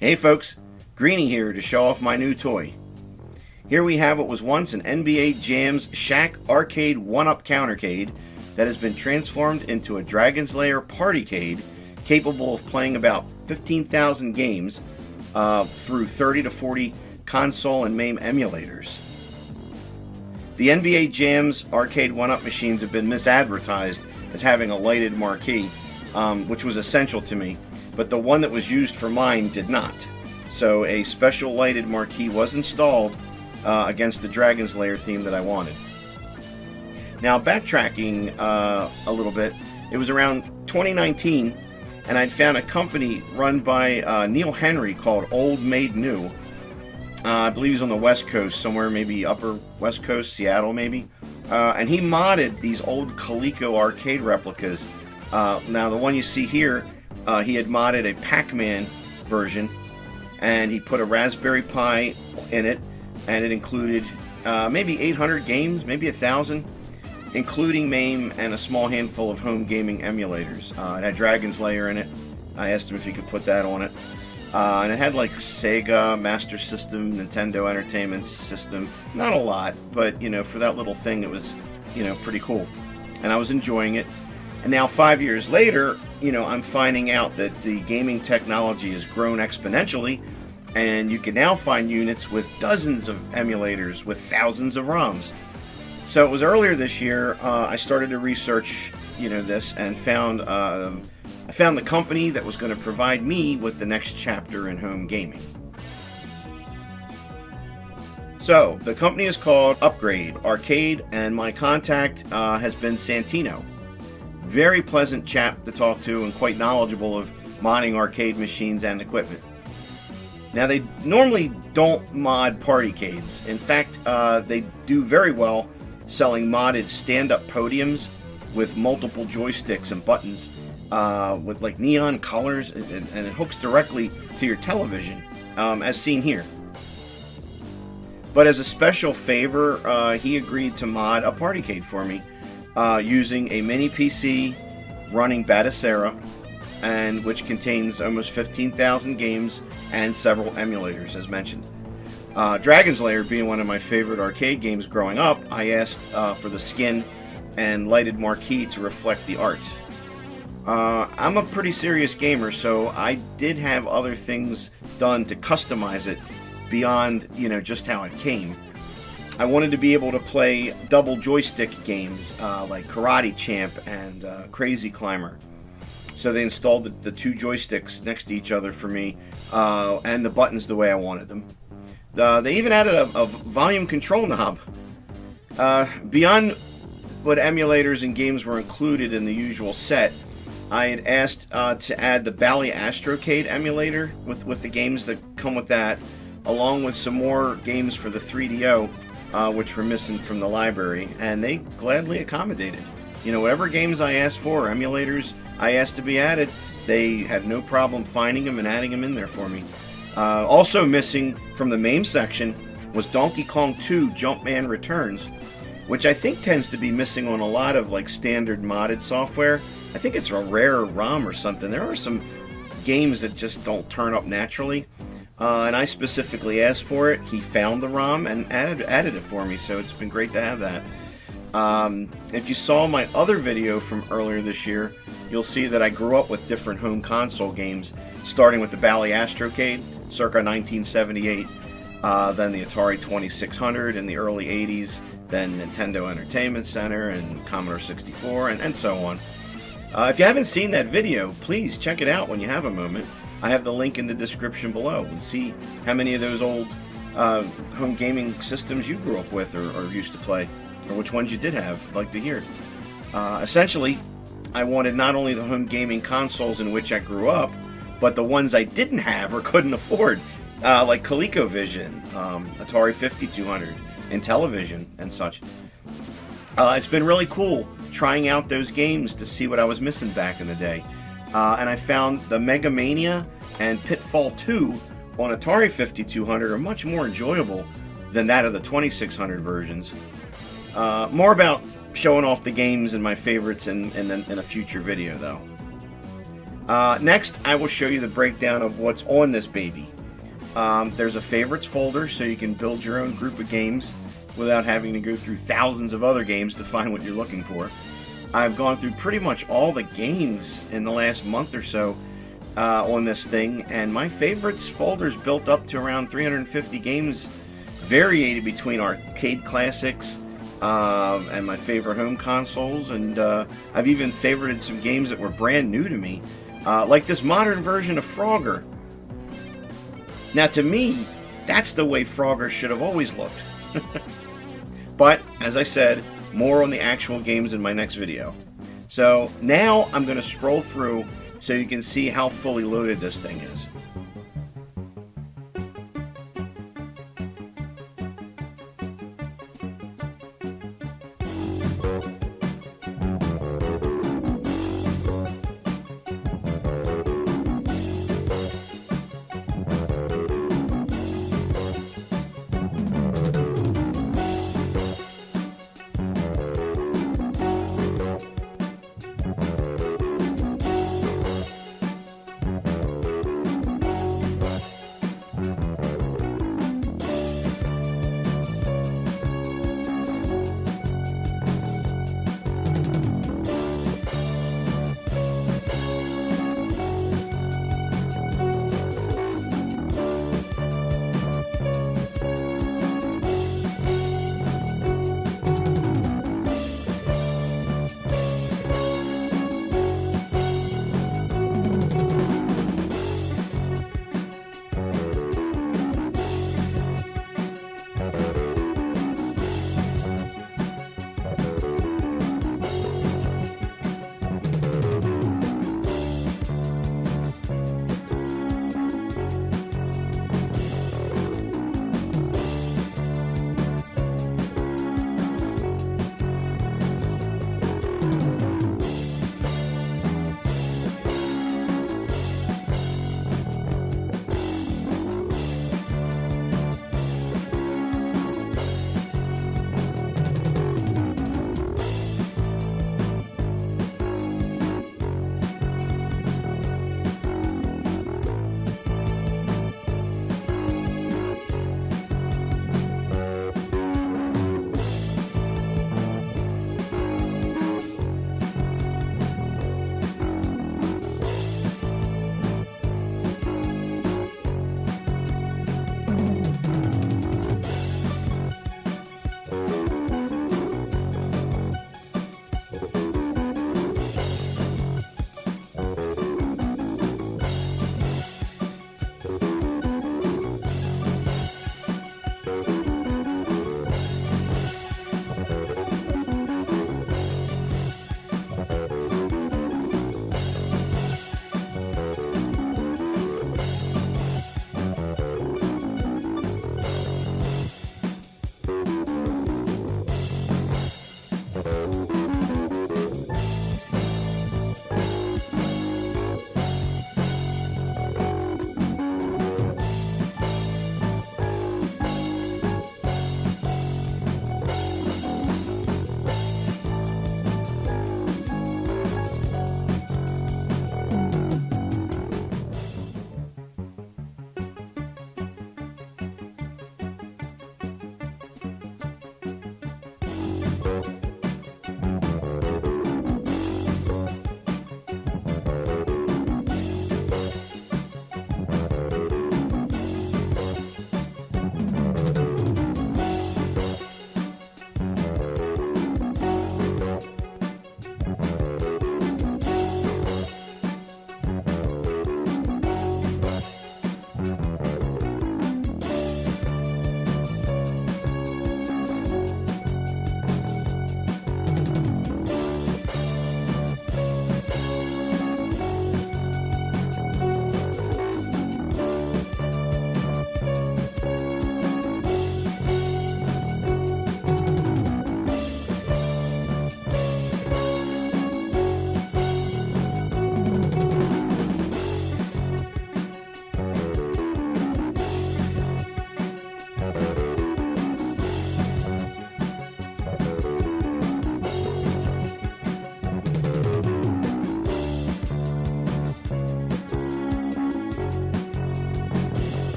Hey folks, Greeny here to show off my new toy. Here we have what was once an NBA Jams Shaq Arcade1UP countercade that has been transformed into a Dragon's Lair Partycade capable of playing about 15,000 games through 30 to 40 console and MAME emulators. The NBA Jams Arcade1UP machines have been misadvertised as having a lighted marquee, which was essential to me, but the one that was used for mine did not. So a special lighted marquee was installed against the Dragon's Lair theme that I wanted. Now, backtracking a little bit, it was around 2019, and I'd found a company run by Neil Henry called Old Made New. I believe he's on the West Coast, somewhere maybe Upper West Coast, Seattle maybe. And he modded these old Coleco arcade replicas. Now, the one you see here, he had modded a Pac-Man version, and he put a Raspberry Pi in it, and it included maybe 800 games, maybe 1,000, including MAME and a small handful of home gaming emulators. It had Dragon's Lair in it. I asked him if he could put that on it. And it had like Sega, Master System, Nintendo Entertainment System. Not a lot, but you know, for that little thing it was, you know, pretty cool. And I was enjoying it. And now 5 years later, you know, I'm finding out that the gaming technology has grown exponentially, and you can now find units with dozens of emulators with thousands of ROMs. So it was earlier this year I started to research, you know, this, and found I found the company that was going to provide me with the next chapter in home gaming. So the company is called Upgrade Arcade, and my contact has been Santino. Very pleasant chap to talk to and quite knowledgeable of modding arcade machines and equipment. Now, they normally don't mod Partycades. In fact, they do very well selling modded stand-up podiums with multiple joysticks and buttons with like neon colors, and it hooks directly to your television, as seen here. But as a special favor, he agreed to mod a Partycade for me using a mini PC running Batacera, and which contains almost 15,000 games and several emulators, as mentioned. Dragon's Lair being one of my favorite arcade games growing up, I asked for the skin and lighted marquee to reflect the art. I'm a pretty serious gamer, so I did have other things done to customize it beyond, you know, just how it came. I wanted to be able to play double joystick games like Karate Champ and Crazy Climber. So they installed the two joysticks next to each other for me, and the buttons the way I wanted them. They even added a volume control knob. Beyond what emulators and games were included in the usual set, I had asked to add the Bally Astrocade emulator with the games that come with that, along with some more games for the 3DO, which were missing from the library, and they gladly accommodated. You know, whatever games I asked for, emulators I asked to be added, they had no problem finding them and adding them in there for me. Also missing from the MAME section was Donkey Kong 2 Jumpman Returns, which I think tends to be missing on a lot of like standard modded software. I think it's a rare ROM or something. There are some games that just don't turn up naturally, and I specifically asked for it. He found the ROM and added it for me, so it's been great to have that. If you saw my other video from earlier this year, you'll see that I grew up with different home console games, starting with the Bally Astrocade, circa 1978, then the Atari 2600 in the early 80s, then Nintendo Entertainment Center and Commodore 64, and so on. If you haven't seen that video, please check it out when you have a moment. I have the link in the description below, and see how many of those old home gaming systems you grew up with or used to play, or which ones you did have. I'd like to hear. Essentially, I wanted not only the home gaming consoles in which I grew up, but the ones I didn't have or couldn't afford, like ColecoVision, Atari 5200, Intellivision, and such. It's been really cool trying out those games to see what I was missing back in the day. And I found the Mega Mania and Pitfall 2 on Atari 5200 are much more enjoyable than that of the 2600 versions. More about showing off the games and my favorites in a future video, though. Next, I will show you the breakdown of what's on this baby. There's a favorites folder, so you can build your own group of games without having to go through thousands of other games to find what you're looking for. I've gone through pretty much all the games in the last month or so on this thing, and my favorites folder's built up to around 350 games, variated between arcade classics and my favorite home consoles, and I've even favorited some games that were brand new to me, like this modern version of Frogger. Now, to me, that's the way Frogger should have always looked. But, as I said, more on the actual games in my next video. So, now I'm going to scroll through so you can see how fully loaded this thing is.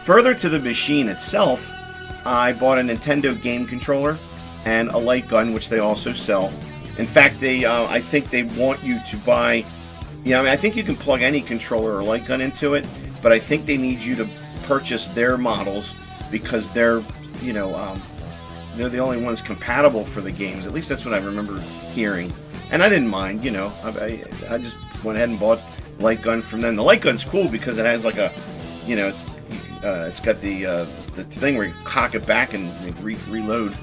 Further to the machine itself, I bought a Nintendo game controller and a light gun, which they also sell. In fact, I think they want you to buy, I think you can plug any controller or light gun into it, but I think they need you to purchase their models because they're the only ones compatible for the games. At least that's what I remember hearing. And I didn't mind, I just went ahead and bought light gun from them. The light gun's cool because it has like a, it's got the thing where you cock it back and reload.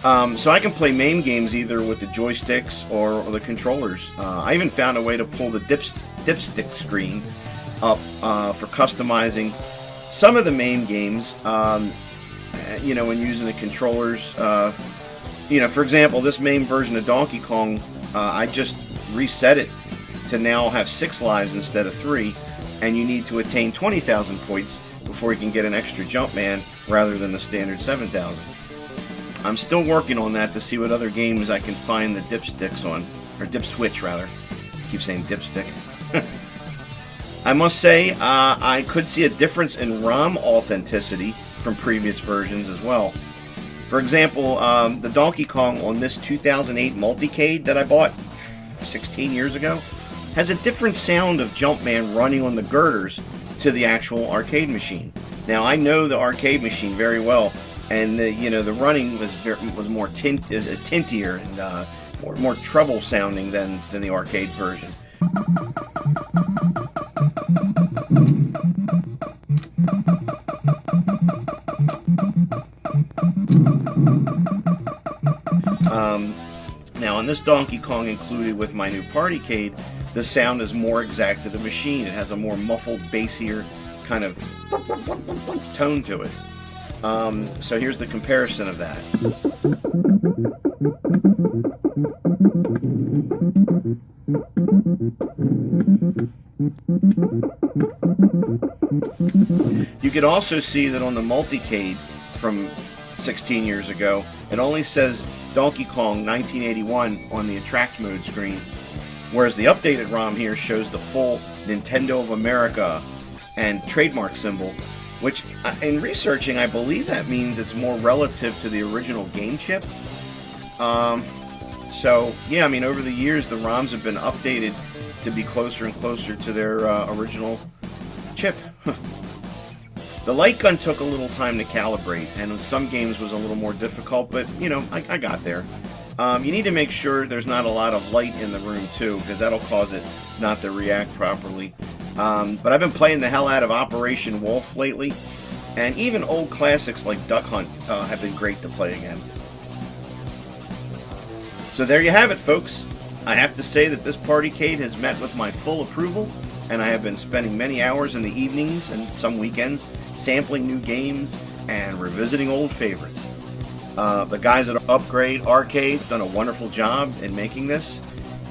So I can play MAME games either with the joysticks or the controllers. I even found a way to pull the dipstick screen up for customizing some of the MAME games. When using the controllers. For example, this MAME version of Donkey Kong, I just reset it to now have 6 lives instead of 3. And you need to attain 20,000 points before you can get an extra Jumpman rather than the standard 7,000. I'm still working on that to see what other games I can find the dipsticks on, or dip switch rather. I keep saying dipstick. I must say, I could see a difference in ROM authenticity from previous versions as well. For example, the Donkey Kong on this 2008 Multicade that I bought 16 years ago has a different sound of Jumpman running on the girders to the actual arcade machine. Now I know the arcade machine very well, and the running was more tintier, and more treble sounding than the arcade version. Now on this Donkey Kong included with my new Partycade, the sound is more exact to the machine. It has a more muffled, bassier kind of tone to it. So here's the comparison of that. You can also see that on the Multicade from 16 years ago, it only says Donkey Kong 1981 on the Attract Mode screen, whereas the updated ROM here shows the full Nintendo of America and trademark symbol, which in researching I believe that means it's more relative to the original game chip. So yeah, I mean, over the years the ROMs have been updated to be closer and closer to their original chip. The light gun took a little time to calibrate, and in some games was a little more difficult, but you know, I got there. You need to make sure there's not a lot of light in the room too, because that'll cause it not to react properly. But I've been playing the hell out of Operation Wolf lately, and even old classics like Duck Hunt have been great to play again. So there you have it, folks. I have to say that this Partycade has met with my full approval, and I have been spending many hours in the evenings and some weekends sampling new games and revisiting old favorites. The guys at Upgrade Arcade have done a wonderful job in making this,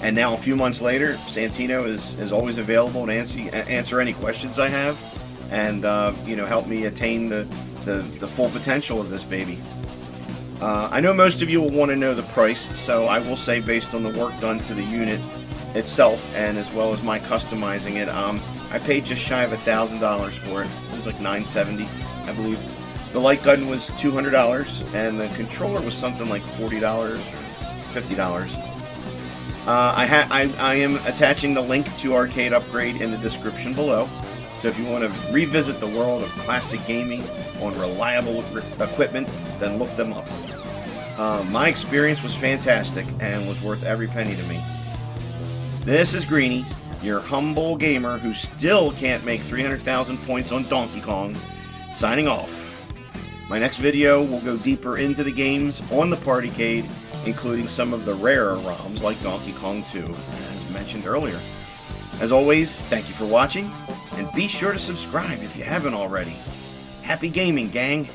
and now a few months later, Santino is always available to answer any questions I have, and you know, help me attain the full potential of this baby. I know most of you will want to know the price, so I will say, based on the work done to the unit itself, and as well as my customizing it, I paid just shy of $1,000 for it. It was like $970, I believe. The light gun was $200, and the controller was something like $40 or $50. I am attaching the link to Arcade Upgrade in the description below. So if you want to revisit the world of classic gaming on reliable equipment, then look them up. My experience was fantastic and was worth every penny to me. This is Greenie, your humble gamer who still can't make 300,000 points on Donkey Kong, signing off. My next video will go deeper into the games on the Partycade, including some of the rarer ROMs like Donkey Kong 2, as mentioned earlier. As always, thank you for watching, and be sure to subscribe if you haven't already. Happy gaming, gang!